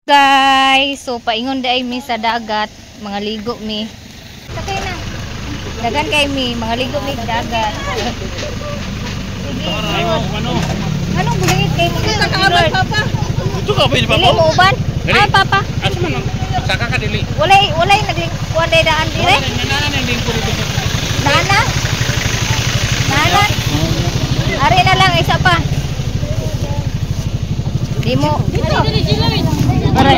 Guys, so paingon day mi sa dagat, mga ligo mi. Sakay na. Dagan kay mi, mga ligo mi dagat. Sige. Anong bulingit kay mo? Papa. Ito ka ba, Papa? Dili mo uban? Ah, Papa. Asa man saka ka dili. Walay naging kuan day daan dire. Nana. Ari na lang isa pa. Di mo. Ay.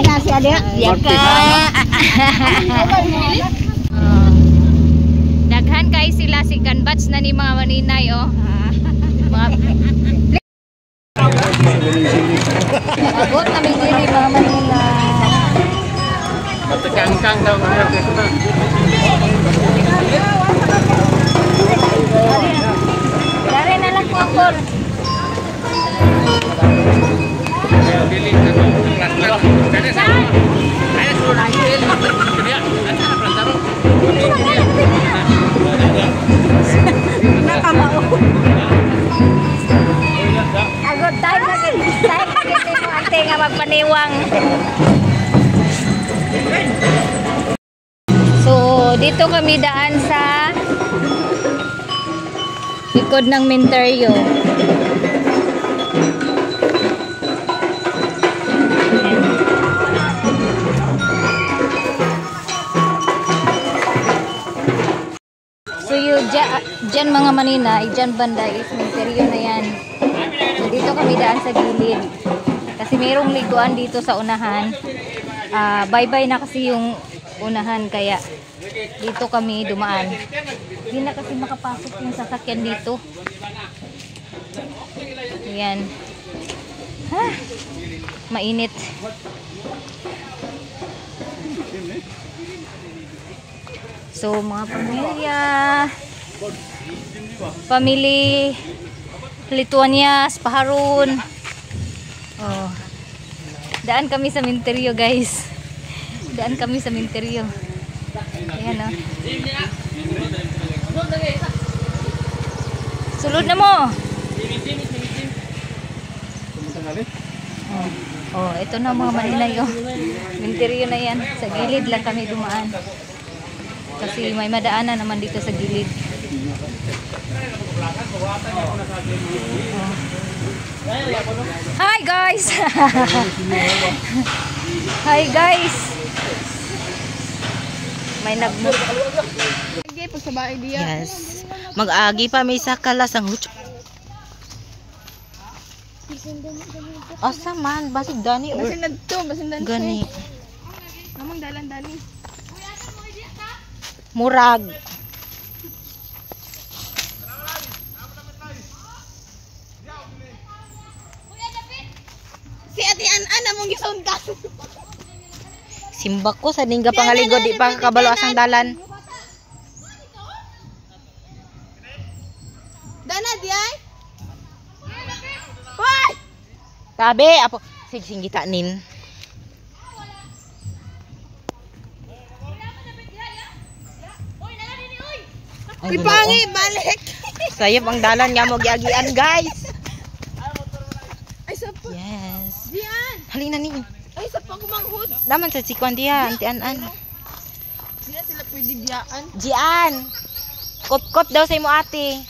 Nasi ada. Ya ka. Daghan kay sila si kanbats na ni mga maninay oh. Mga abot namin dili mga maninay. Matekangkang daw mga Krishna. Dari na lang po ako. Dili na to plastar. Dali sa. Ay sudah dili. Dia asa plastar. Nakamao. Agad time na mo ante nga magpaniwang. So, dito kami daan sa likod ng Minteryo. So dyan mga maninay, dyan banda is Minteryo na yan. So dito kami daan sa gilid. Kasi mayroong liguan dito sa unahan. Bye-bye na kasi yung unahan kaya dito kami dumaan. Hindi na kasi makapasok yung sasakyan dito. Ayan. Mainit. So mga pamilya, family Lituanias, Paharun. Oh. Daan kami sa Minteryo, guys. Daan kami sa Minteryo. Ayan oh. Sulod na mo. Oh, ito na mga maninay oh. Minteryo na yan. Sa gilid lang kami dumaan. Kasi may madaanan naman dito sa gilid. Oh. Hi guys. Hi guys. May nagmut. Yes. Mag-agi pa may sakalas ang hucho. Asa man basig dani or basin dani. Gani. Namang dalan dani. Murag. Si Ate An among gisound ka. Simbak ko sa dingga pangaligo di pa kabalo asang dalan. Dana di ay. Hoy! Tabi apo singgita nin. Uy, pangi balik. Sayop ang dalan nga mo giagian, guys. Ay sapa. Yes. Diyan. Halina ni. Ay sapa ko manghud. Daman sa sikwan dia, anti an. Di na sila pwede biyaan. Jian. Kot-kot daw sa imo ate.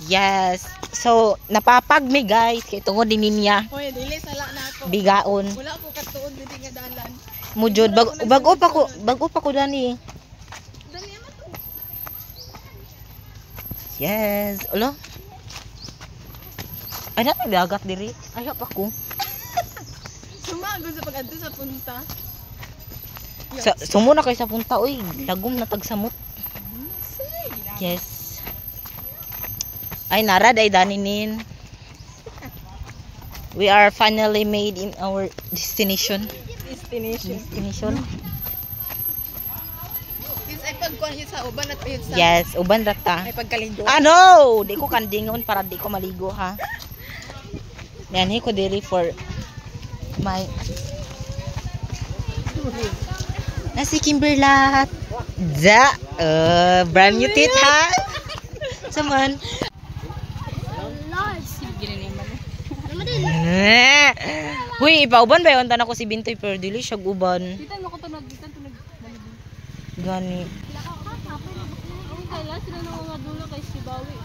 Yes. So, napapag mi guys kay tungod din niya. Hoy, dili sala na ako. Bigaon. Wala ko katuod dili nga dalan. Mujud bago pa ko dani. Dali man to. Yes. Ulo. Ay na dagat diri. Ayaw pa ko. Sumago sa pag-adto sa punta. Sumo na kay sa punta oy. Lagom na tagsamot. Yes. Ay nara day daninin. We are finally made in our destination. Destination. Is ay pagkuan yun sa uban at yun sa. Yes, uban rata. Ay pagkaligo. No, di ko kandingon para di ko maligo ha. Yan ko diri for my nasi Kimberlat. Brand new teeth ha. Saman. Uy, ipauban ba yun? Tanan ko si Bintoy pero dili siya uban. Kita mo ko tunog. Gani. Kailan sila nang mga dulo kay Sibawi.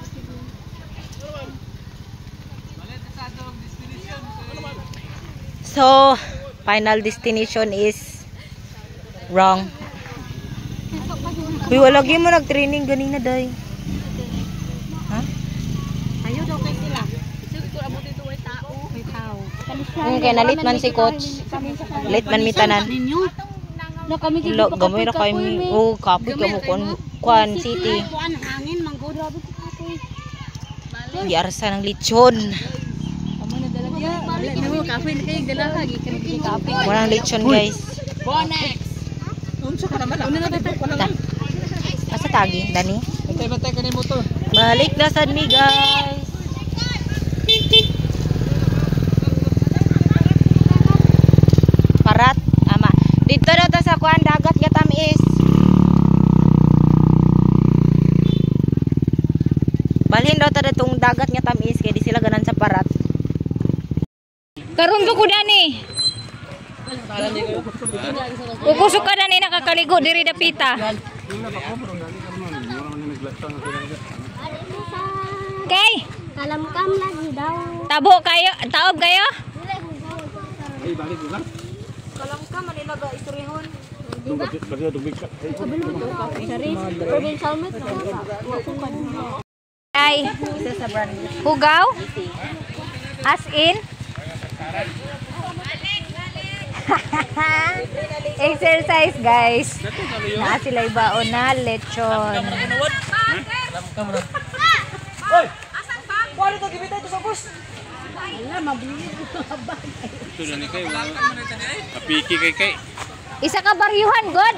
So, final destination is wrong. Uy, wala mo nag-training ganina, day. Ha? Ayaw daw kay sila. Sige ko abot ito ay tao. May tao. Kaya nalit man si coach. Late man mitanan. Na kami Ulo, gamay ra kay mi. Oh, kapoy ka mo kuan city. kuan hangin manggo grabe kapoy. Di arsa ng lechon. Amo na dalaga. Wala na mo kapoy na kay dalaga gikan kapoy. Walang lechon, guys. Bonex. Unsa ka naman? Una na dito ko Ta. Asa tagi, Dani? Batay ka ni motor. Balik na sad mi, guys. Parat, ama. Dito na ta sa kuan dagat nga tamis. Balhin daw ta datong dagat nga tamis kay di sila ganan sa parat. Karon ko dani. Ukusok ka dani nakakaligo diri dapita. Kay, Kalamkam lagi daw. tabo kayo, taob kayo? Kalangka Manila ga istorihon. Provincial met. Ay, hugaw? As in? Exercise, guys. Na sila ibaon na lechon. Ito na ni kayo. Kapiki kay. Isa ka baryuhan, God?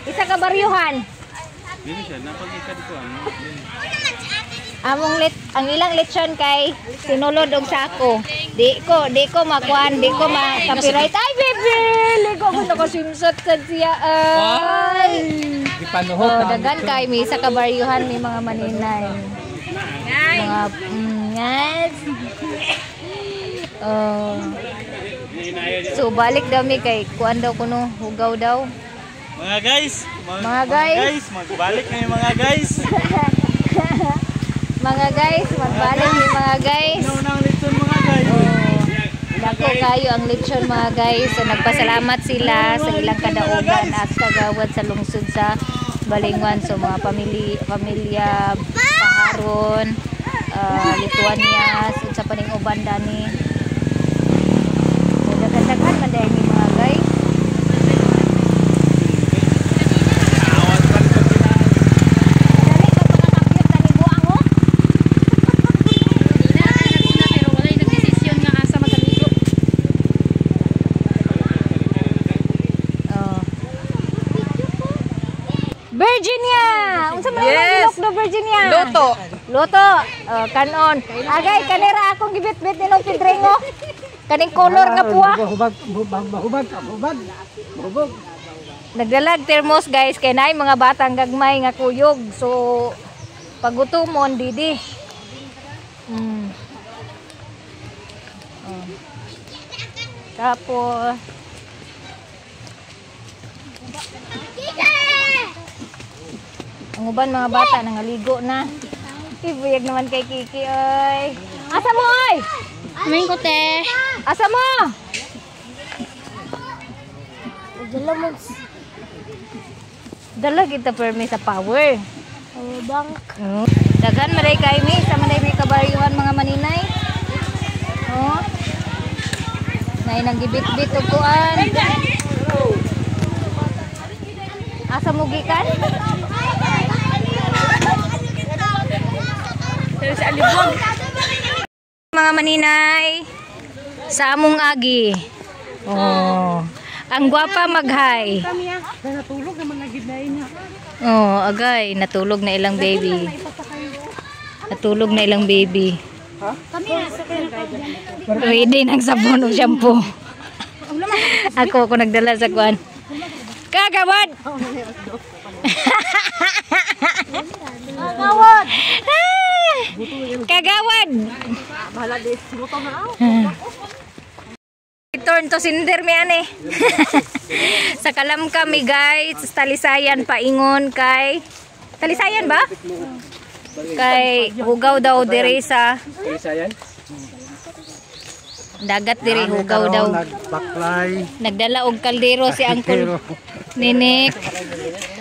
Isa ka baryuhan. Dili siya napagika dito ano. Ang ilang lechon kay sinulod og sako. Di ko makuan, di ko ma-copyright. Ay, baby! Ligo ko na swimsuit sa siya. Ay! Oh, dagan kay may isa ka baryuhan, may mga maninay. Mga yes. Oh. So balik daw mi kay kuan daw kuno hugaw daw. Mga guys, Magbalik na yung mga guys. magbalik ni mga guys. Unang lechon mga guys. Dako kayo ang lechon mga guys. So nagpasalamat sila sa ilang kadaugan at kagawad sa lungsod sa Balingwan. So mga pamilya Paharon, Lithuania, sa paning-uban dani. So daghan-daghan man dahil ni mga guys. Virginia! Unsa man ang do Virginia? Loto. Kanon. Agay kanira akong gibit-bit nilong pidrengo. Kaning color nga puwa. Hubag. Nagdalag thermos guys kay naay mga batang gagmay nga kuyog. So pagutumon didi. Tapos ang uban mga bata nangaligo na. Ibuyag naman kay Kiki oy. Asa mo oy? Main ko te. Asa mo? Dala kita permi sa power. Bank. Dagan maray kay mi sa manay may kabaryuhan mga maninay. Oh. Nay nang gibit-bit og kuan. Asa mo gikan? Mga maninay sa among agi. Oh. Ang gwapa mag-hi. Natulog naman na gidnay niya. Oh, agay natulog na ilang baby. Natulog na ilang baby. Ha? Kami Pwede nang sabon o shampoo. Ako nagdala sa kwan. Kagawad! Kagawad! Kagawad. Turn to sinder mi ani. Sa kalam kami guys, sa Talisayan paingon kay Talisayan ba? Kay hugaw daw dire sa Talisayan. dagat dire hugaw daw. Nagbaklay. Nagdala og kaldero si Uncle Ninik.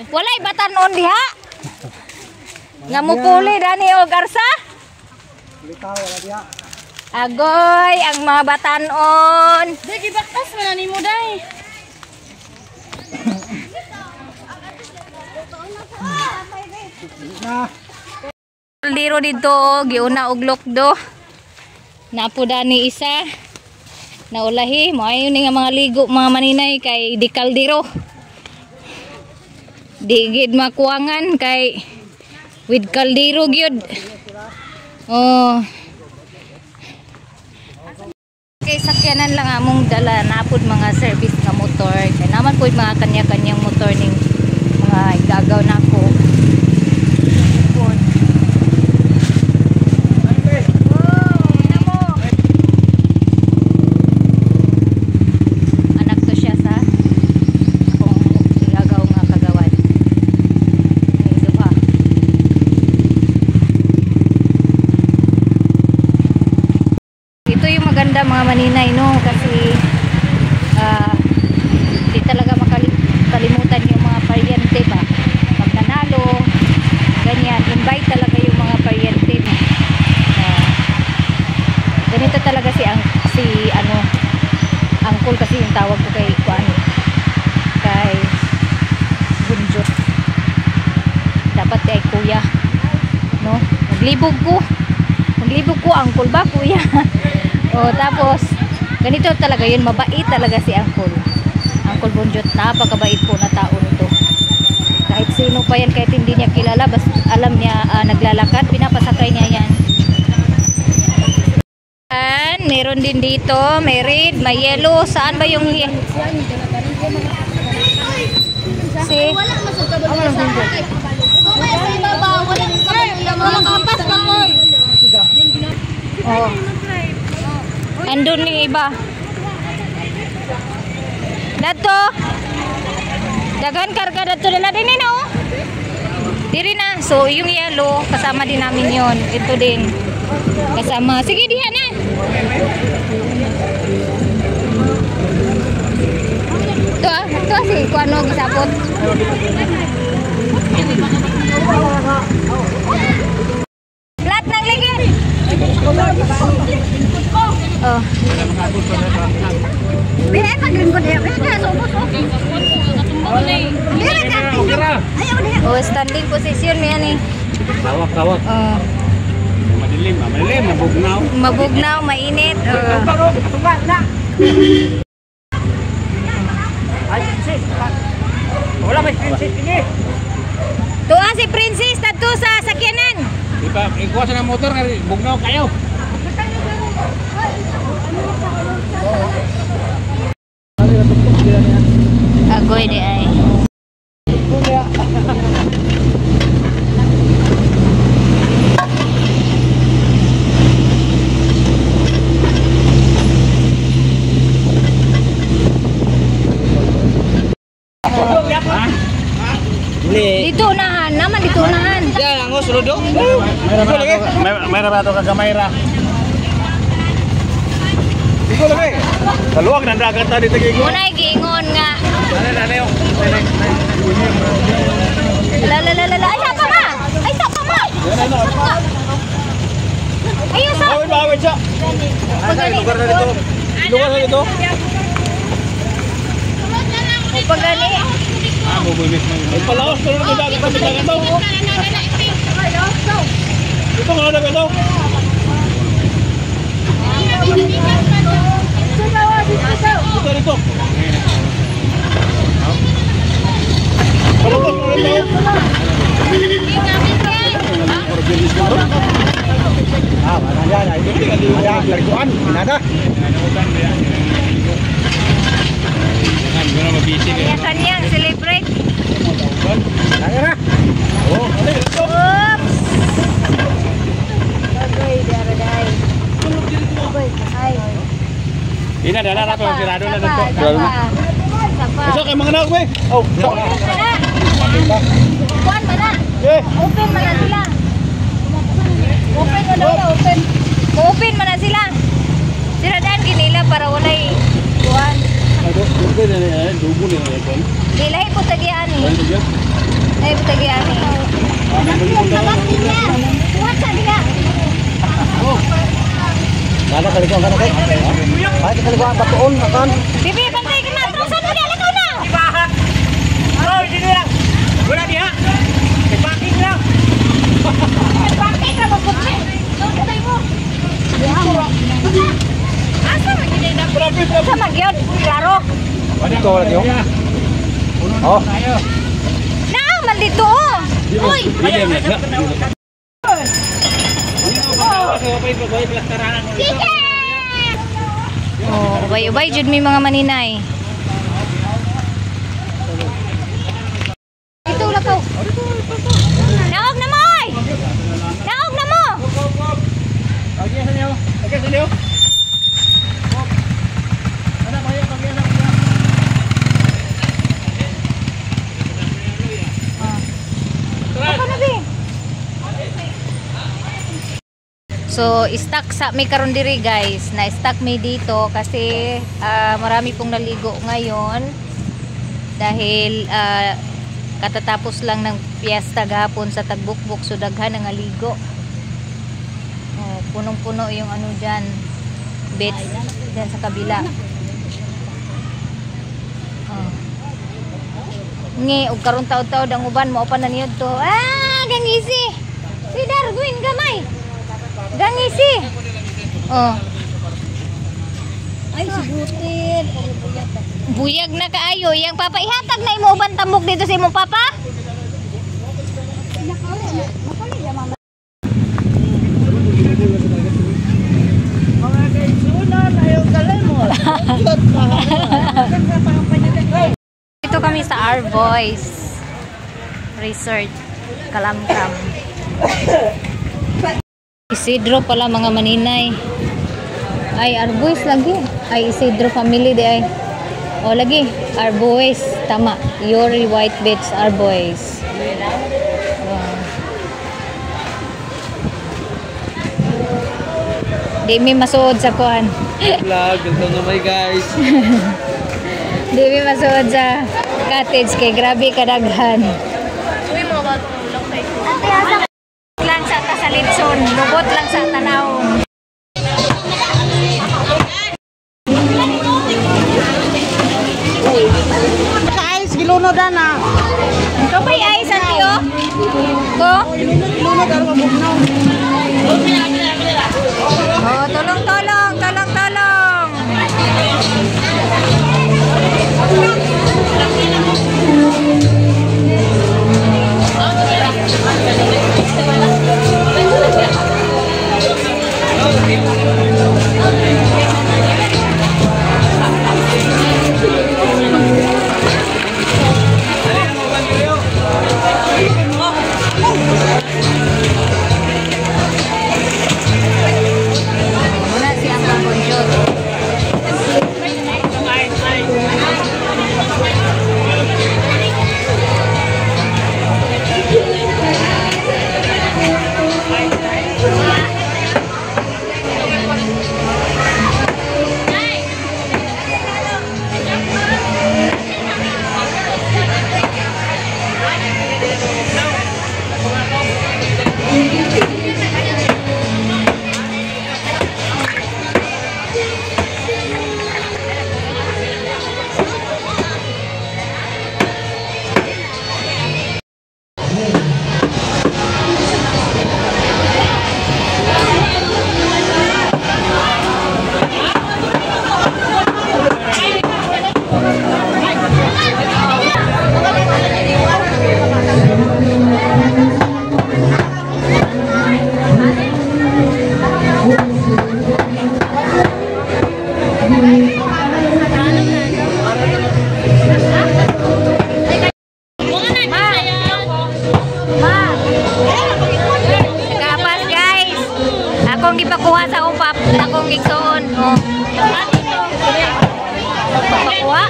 Walay batanon diha. Nga mupuli dani og arsa. Agoy ang mga batanon. Dagi baktas man ni mo day. Kaldero dito giuna og lokdo. Napo dani isa. Naulahi mo ayo ni nga mga ligo mga maninay kay di kaldero. Di gid makuangan kay with kaldero gyud. Oh. Kay sakyanan lang among dala napud mga service nga motor. Kay naman pud mga kanya-kanyang motor ning mga igagaw nako. Anak to siya sa akong igagaw nga kagawad. Ito pa. Ito yung maganda mga maninay no kasi di talaga makalimutan yung mga paryente ba pag nanalo ganyan invite talaga yung mga paryente ganito talaga si Uncle kasi yung tawag ko kay Bunjot dapat ay kuya no naglibog ko Uncle ba kuya. O tapos ganito talaga yun, mabait talaga si Uncle Bunjot, napakabait po na tao nito. Kahit sino pa yan, kahit hindi niya kilala, basta alam niya naglalakad, pinapasakay niya yan. Meron din dito, may red, may yellow. Saan ba yung si Wala masugka ba sa akin. Kumaya sa ibabaw, wala mga kapas pa ko. oh. Andun yung iba. Dato. Dagan karga dato na din no. Diri na. So yung yellow kasama din namin yon. Ito din. Kasama. Sige diha na. Ito si kuano gisabot. Plat ng ligid. Oh. Bere pa green ko diha. Bere ka subos oh. Bere ka. Oh, standing position mi ani. Tawak. Oh. Madilim, Mabugnaw, mainit. Wala may princess ini. Tuwa si Princess tadto sa sakyanan. Ikuha sa motor nga bugnaw kayo. Agoy di ay. Dito unahan, naman dito unahan. Ya, angos rodo. May rabato ka kamayra. Iko lagi. Kaluwag nang dagat ta dito gigo. Unay giingon nga. Dale. La. Ay sa pa ma. Ayun sa. Bawit siya. Lugar na dito. Pagani. Bubulis man. Ay palaos ko na dagat ta dito. Ito nga dagat daw. Dito. Kanya celebrate. Oops. Ay. Ina dala na to sirado na dito. Sapa. Besok kay mga anak ko eh. Oh. Kuan ba na? Eh. Open man na sila. Open na daw, open. Open man na sila. Siradaan kinila para walay kuan. Dugo na dugo ni kon. Dilay po tagian ni. Ay po tagian ni. Kuan sa diga. Nada kalikuan kana kay. Ay kalikuan batuon akan. Bibi bantay ka matrosan mo dala ka na. Ibahat. Oh, dito lang. Wala diha. Ipaking lang. Bakit ka magpupre? Tutay mo. Asa magiging na problem sa magyod? Klaro. Dito wala diyo. Oh. Na, maldito. Uy. Sige. Oh, ubay-ubay jud mi mga maninay. Ito lakaw. Naog na mo oy. Naog na mo. Okay sa niyo. Okay sa niyo. So, stuck sa may karon diri guys. Na-stuck may dito kasi marami pong naligo ngayon dahil katatapos lang ng piyesta gahapon sa Tagbukbuk, so daghan ang aligo. Oh, punong-puno yung ano diyan. Beds diyan sa kabila. Oh. Ngi og karon taud-taud ang uban mo pa na niyo to. Ah, gangisi. Si Darwin gamay. Gangisi. Oh. Ay, sigutin. Buyag na kaayo. Yang papa ihatag na imo uban tambok dito sa imong papa? Dito kami sa Our Voice Resort Kalamkam. Isidro pala mga maninay. Ay, Our Voice lagi. Ay, Isidro family di ay. O lagi, Our Voice. Tama. Yuri White Beach, Our Voice. Di mi masuod sa kuan. Vlog, ganito na may guys. Di mi masuod sa cottage kay grabe kadaghan. Uy, mga batong ulok na ito. Lang sa Kasalidson, lubot lang sa tanawon. Guys, giluno na. Ito pa yung ice, Antio? Ko? Giluno daw mabugnaw. Oh, tulong-tulong, tulong-tulong. Oh. Pakuha.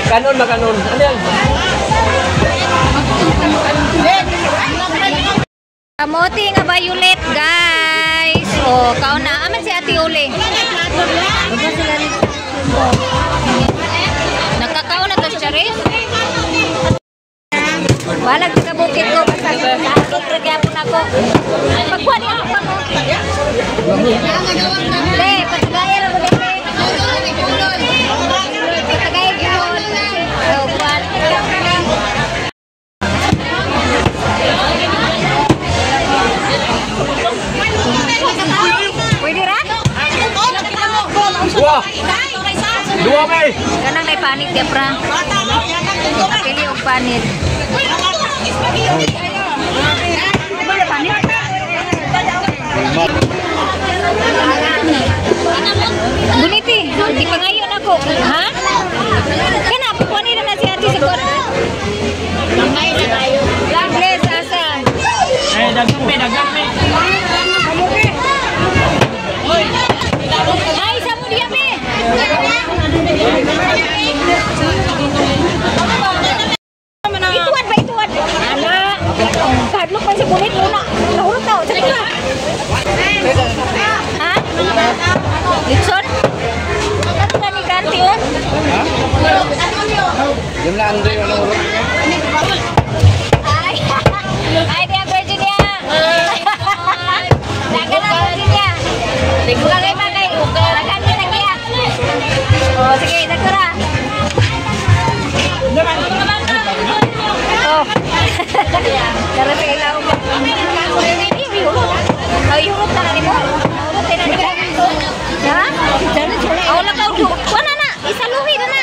Kanon ba kanon? Ano yan? Kamote nga violet, guys. Oh, kauna aman si Ate Uli. Nakakaon na to siya rin. Walag sa bukid ko basta sakit magyapon ako. Pagkuha niya ako kamote. Le, patagaya ra mo dito. Patagaya gyud. So, buwan. Pwede ra? Dua! Dua may! Kanang may panit ya pra. Napili og panit. Buniti, di pa ngayon ako. Ha? Kana pa nila na si Ate Sigor. Langles asa. Dagang may, dagang may! Ay, sa mo diya be. Ituan ba ituan? Ana. Kadlok pa sa bunit muna. Nahulog daw. Sa ka. Ha? Litson? Ano ka ni Kanti on? Ha? Yung na Andre, walang urok. Ay. Ay, dia Virginia. Dagan na Virginia. Bagay. Dagan ni Nagia. Oh, sige, nagkura. Oh. Dari sa ilaw mo. Oh, yurot na ni mo. Yurot na ni mo. Ha? Oh, lakaw do. Wala na. Isaluhi na na.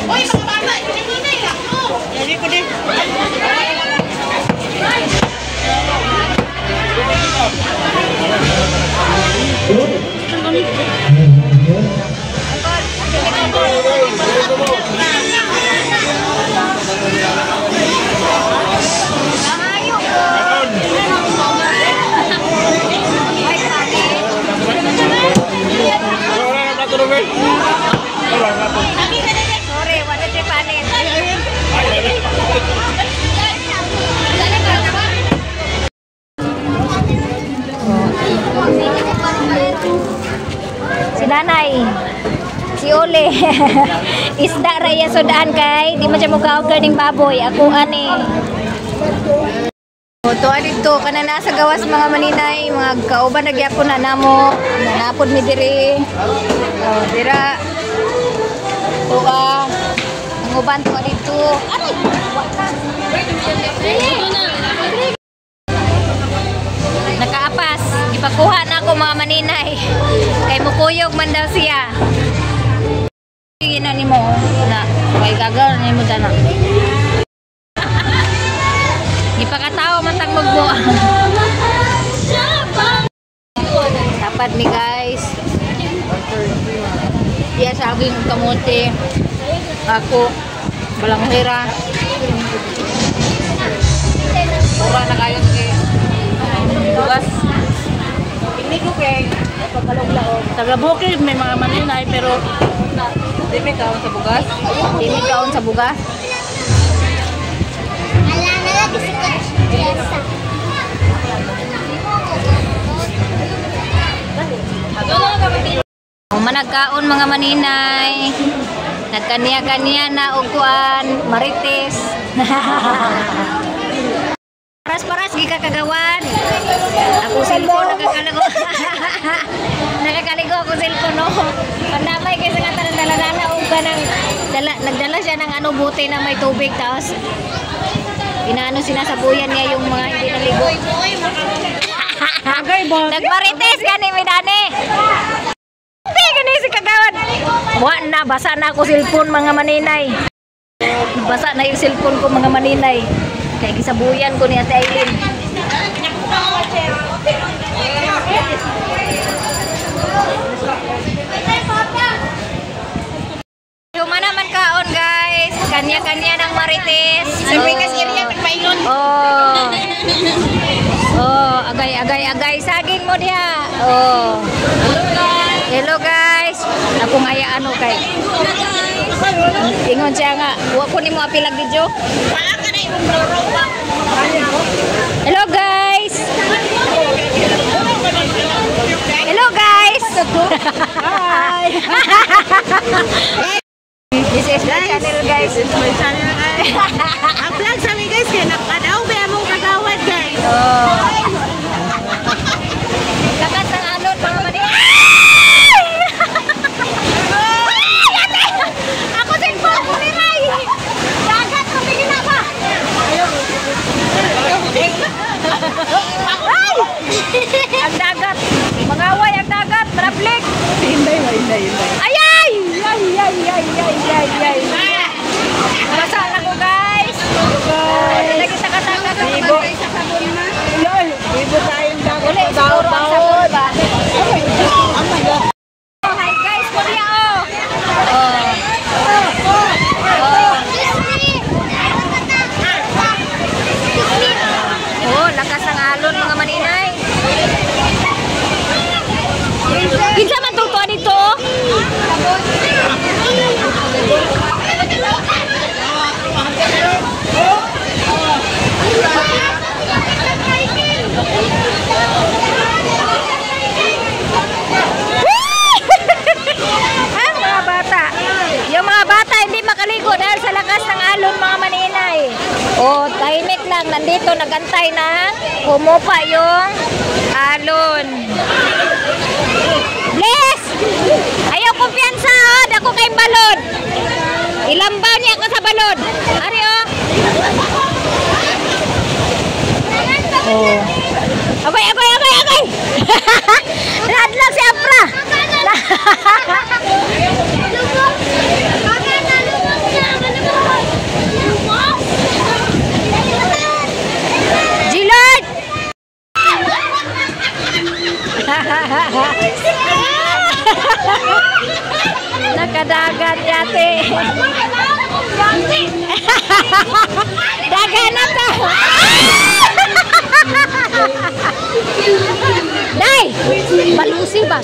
Oy, pagtama. Hindi ko din. Sorry, wala siya panin. Si Nanay, si Ole. Isda raya sudaan kay di man siya mukaog kaning baboy. Ako ani. Tuwa dito kana na sa gawas mga maninay, mga kauban nagyapon na namo, nanapod mi diri. Oh, dira. Tuwa. Ang uban tuwa dito. Aray, wala. Nakaapas, ipakuha na ako mga maninay. Kay mukuyog man daw siya. Sige na nimo na, kay gagal na mo dana. Ipakatawa man tag magbo. Dapat ni guys. Iya sa aking kamote. Ako balanghera. Ora na kayo kay bugas. Hindi ko kay pagkalog-laog. Taga Bukid may mga maninay pero Dimi kaon sa bugas. Dimi kaon sa bugas. Ala na lagi si Jessa. Managkaon mga maninay. Nagkaniya-kaniya na og kuan, marites. Paras-paras gi kakagawan. Ako cellphone nakakaligo. Nakakaligo ako cellphone no. Pandamay kay sa ngatan dala-dala og kanang nagdala siya ng ano bote na may tubig taos inaano sinasabuyan niya yung mga hindi naligo. Nagmarites gani mi dani. Gani si kagawan. Wa na basa na ako cellphone mga maninay. Basa na yung cellphone ko mga maninay. Kaya gisabuyan ko ni Ate Aileen. Humana man kaon guys. kanya-kanya ng marites. Sabi kasi area nagpaingon. Oh. Oh, agay. Saging mo diha. Oh. Hello guys. Ako ngaya ano kay. Ingon siya nga, wa ko nimo apilag video. Wala ka na yung bloropa. Hello guys. Hello guys. Hi. This is my channel guys. This is my channel guys. Ang vlog sa mi guys kay nakadaw ba among kagawad guys. Oh. Lakas ng alon mga mani. Ako din po ako ni Ray. Dagat kami na ba? Ay! Ang dagat. Mangaway ang dagat. Traffic. Hinday. Ay! Basa na ko guys. Lagi sa katagat. Bibo. Bibo tayong dagat. Uli, siguro ang sabon ba? Oh, hi guys, kuya oh, lakas ng alon mga maninay. Kinsa man tong tuwa dito? Ang mga bata. Yung mga bata hindi makaligo dahil sa lakas ng alon mga maninay. Oh, tahimik lang. Nandito nagantay na humupa yung alon. Bless! Ayaw kumpiyansa oh. Dako kayong balod. Ilambaw niya ako sa balod. Ari oh. Oh. Agay! Radlag si Afra. Gilard! Nakadagat yate. Dagan na to. Day! Balusi ba?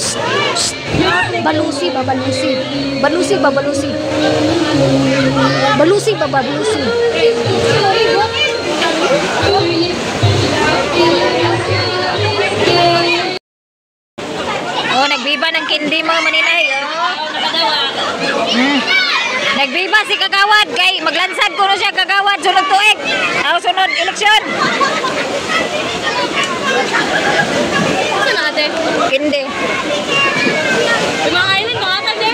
Balusi ba? Oh, nagbiba ng kindi mga maninay. Oh. Nagbiba si Kagawad kay maglansad ko na siya Kagawad sunod tuig. Sunod eleksyon. Saan natin? Kindi. Mga island, mga kande.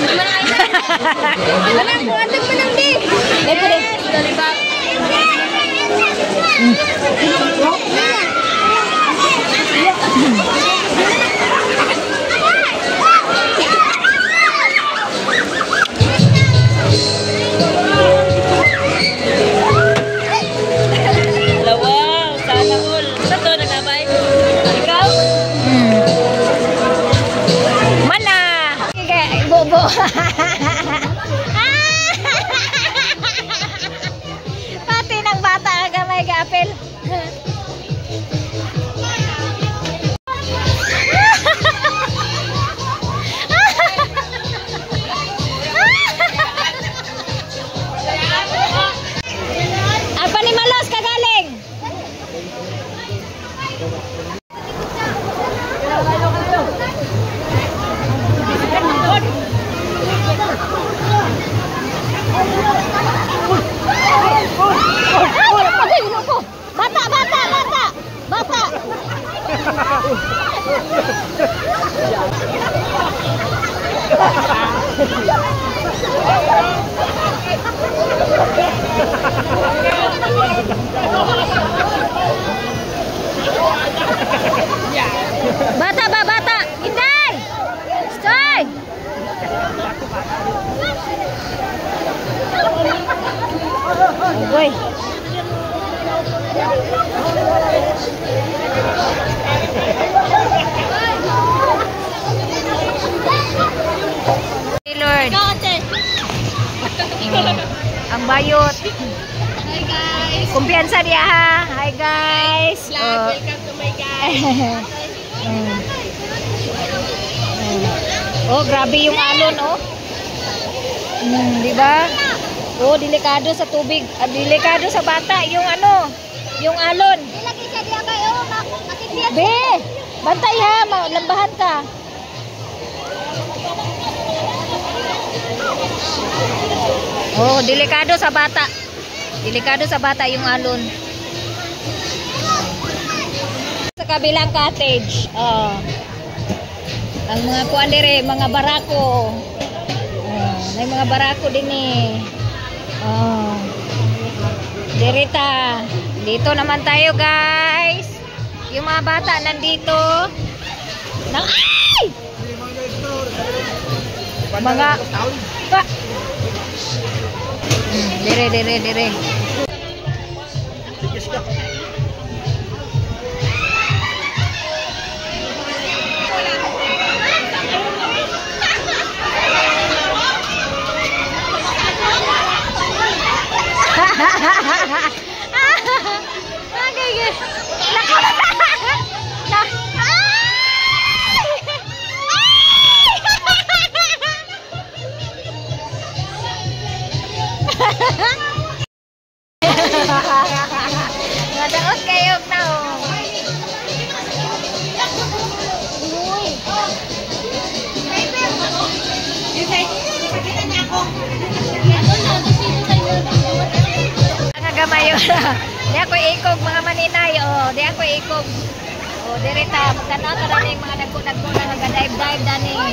Mga island. Alam ko, atag mo lang di. Ito din. Dalibak. Pati ng bata gamay gapel. Apa ni malos kagaling? Bata! Bata ba, bata? Inday! Stay! Uy! Lord. Ang bayot. Hi guys. Kumpiyansa niya ha. Hi guys. Oh. Welcome to my guys. Oh, grabe yung alon, oh. Di ba? Oh, delikado sa tubig. Delikado sa bata yung ano, yung alon. Ilagay siya diya kayo. Makikiyat. Be, bantay ha, lambahan ka. Oh, delikado sa bata. Delikado sa bata yung alon. Sa kabilang cottage. Oh. Ang mga kuan dire, mga barako. Oh, may mga barako din eh. Oh. Dirita. Dito naman tayo, guys. Yung mga bata nandito. Ay! Mga pa. Dire. Nadaot kayo na oh. Ang agamayo na. Di ako ikog mga maninay oh. Di ako ikog. Oh, direta magtanaw ta dani mga nagko-nagko na nagadive-dive dani. Oh.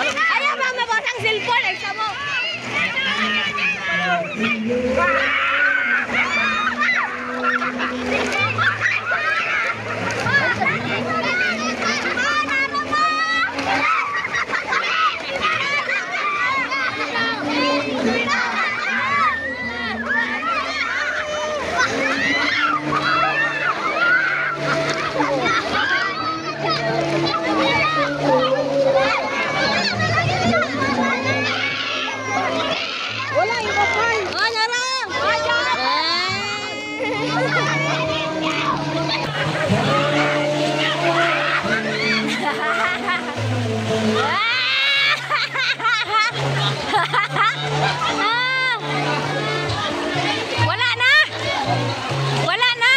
Ayaw ba mabot ang cellphone? Ay, samo. Wala yung kapal. Oh, narang. Wala na. Wala na.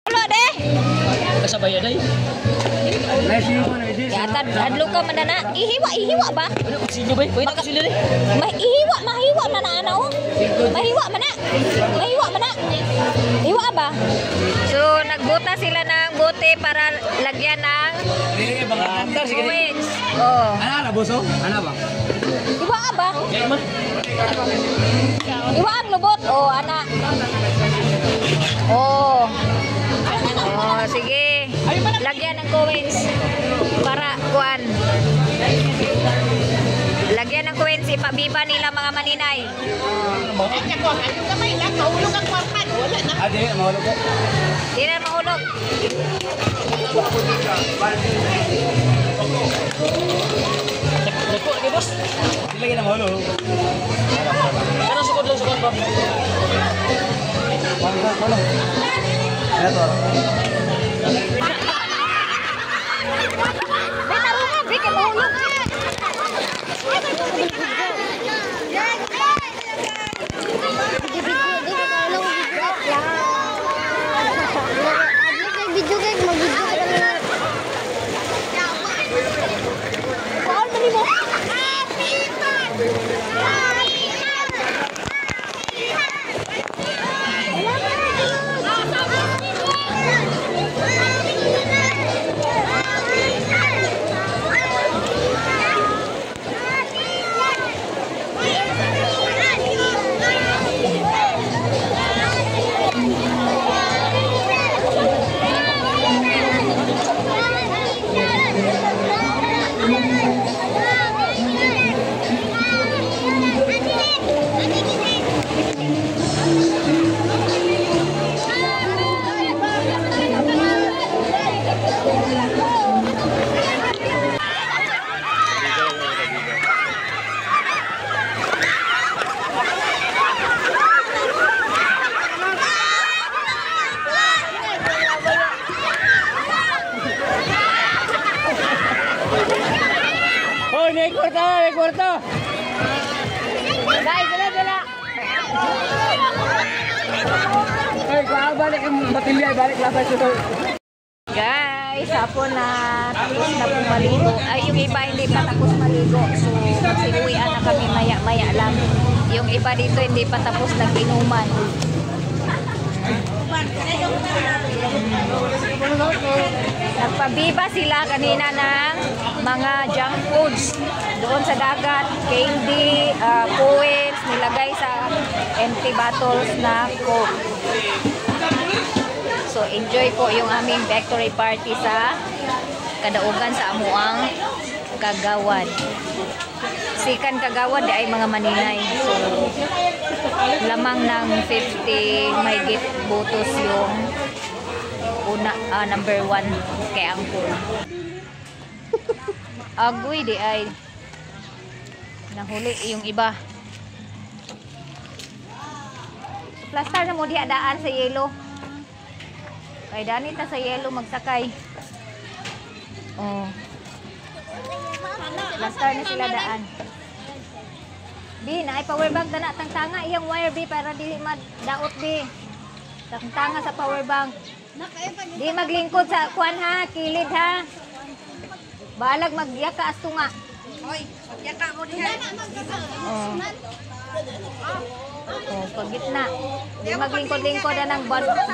Wala deh. Kasabay day. Yata adlo ka manana. Ihiwa ba? Sino ba? Pwede ko sila day. Mahiwa man na ana oh. Mahiwa man na. Hiwa ba? So nagbuta sila ng bote para lagyan ng coins. Oh. Ana boso? Ana ba? Hiwa ba? Hiwa ang lubot. Oh, ana. Oh. Oh, sige. Lagyan ng coins para kuan. Lagyan ng coins ipabiba nila mga maninay. Ade, mahulog ko. Di na mahulog. Dako lagi boss. Dilagay na mahulog. Pero sukod ba? Mana? Ano to? May tarungan, bigyan mahulog. Video guys, mag-video ka lang. Paul, mali mo. may kwarto, may kwarto. Guys, dala. Ay, balik yung batilya, balik labas ito. Guys, hapon na tapos na pong maligo. Ay, yung iba hindi pa tapos maligo. So, magsinuwian na kami maya-maya lang. Yung iba dito hindi pa tapos nag-inuman. Nagpabiba sila kanina ng mga junk foods doon sa dagat, candy, coins, nilagay sa empty bottles na Coke. So enjoy po yung aming victory party sa kadaugan sa amuang Kagawad. Sikan Kagawad ay mga maninay. So lamang ng 50 may gift botos yung number 1 kay Angkol. Agoy di ay nahuli yung iba. Plaster na mo di adaan sa yelo. Kay dani ta sa yelo magsakay. Oh. Plaster na sila daan. Bi, naay power bank na tanga iyang wire bi para di madaot bi. Tanga sa power bank. Di maglingkod sa kuan ha, kilid ha. Balag magyaka asto nga. Hoy, magyaka mo diha. Oh. Oh, pagitna. Di maglingkod-lingkod na ng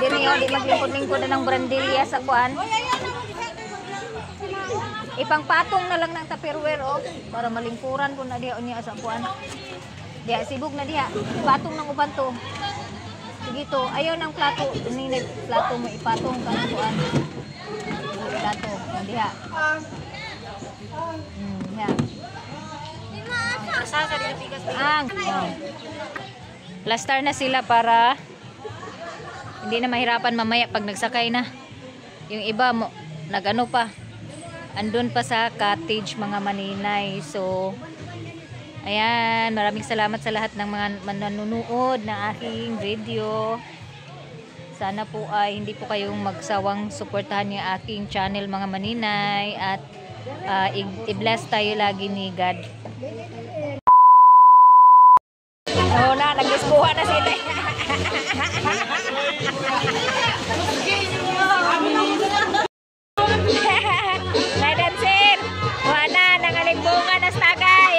di maglingkod-lingkod na ng brandilya sa kuan. Ipangpatong na lang ng tupperware oh, para malingkuran po na diha unya sa kuan. Diha sibog na diha. Patong ng uban to. Sige to, ayaw ng plato. Ini plato mo ipatong ka ng kuan. Plato, diha. Diha. Plaster na sila para hindi na mahirapan mamaya pag nagsakay na. Yung iba mo nagano pa. Andun pa sa cottage mga maninay. So ayan, maraming salamat sa lahat ng mga manonood ng aking video. Sana po ay hindi po kayong magsawang suportahan yung aking channel mga maninay at i-bless tayo lagi ni God. Oh na, nag-iskuha na sila. Naidansin! Wala, nangalibungan na stagay.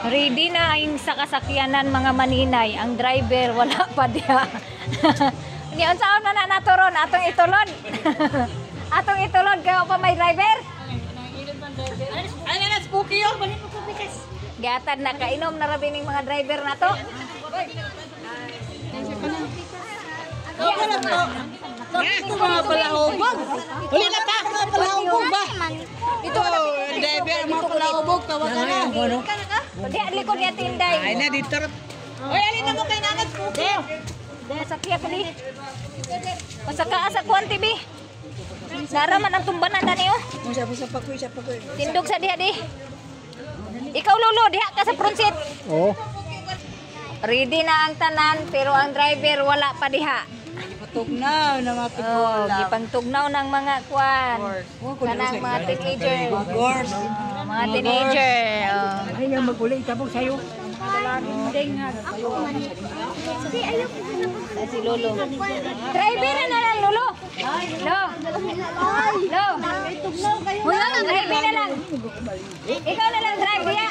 Ready na yung sa kasakyanan mga maninay. Ang driver, wala pa diya. Niyon saan na naturon? Atong itulod. Atong itulod, kayo pa may driver? Ano na, spooky yun. Balik mo kumikas. Gatan na, kainom na rabi ng mga driver na to. Okay lang to. Ito mga palahubog. Huli na pa, mga palahubog ba? Ito, driver, mga palahubog. Tawag ka na. Di, likod niya tinday. Ay na, dito. Oy, alin na mo kay nanat spooky. Sakya pa di. Masaka sa kuwan, TV. Naraman ang tumbanan na niyo. Siya pa ko. Tindog sa diha di. Ikaw lolo, diha ka sa front seat. Oh. Ready na ang tanan, pero ang driver wala pa diha. Tugnaw na mga Oh, gipangtugnaw ng mga kuwan. Kanang mga teenager. Gors. Mga teenager. Oh. Ay nga maguli, tabog sa'yo. Si Lolo. Driver na lang, Lolo. Lo. Lo. Driver na lang. Ikaw na lang, drive, diya.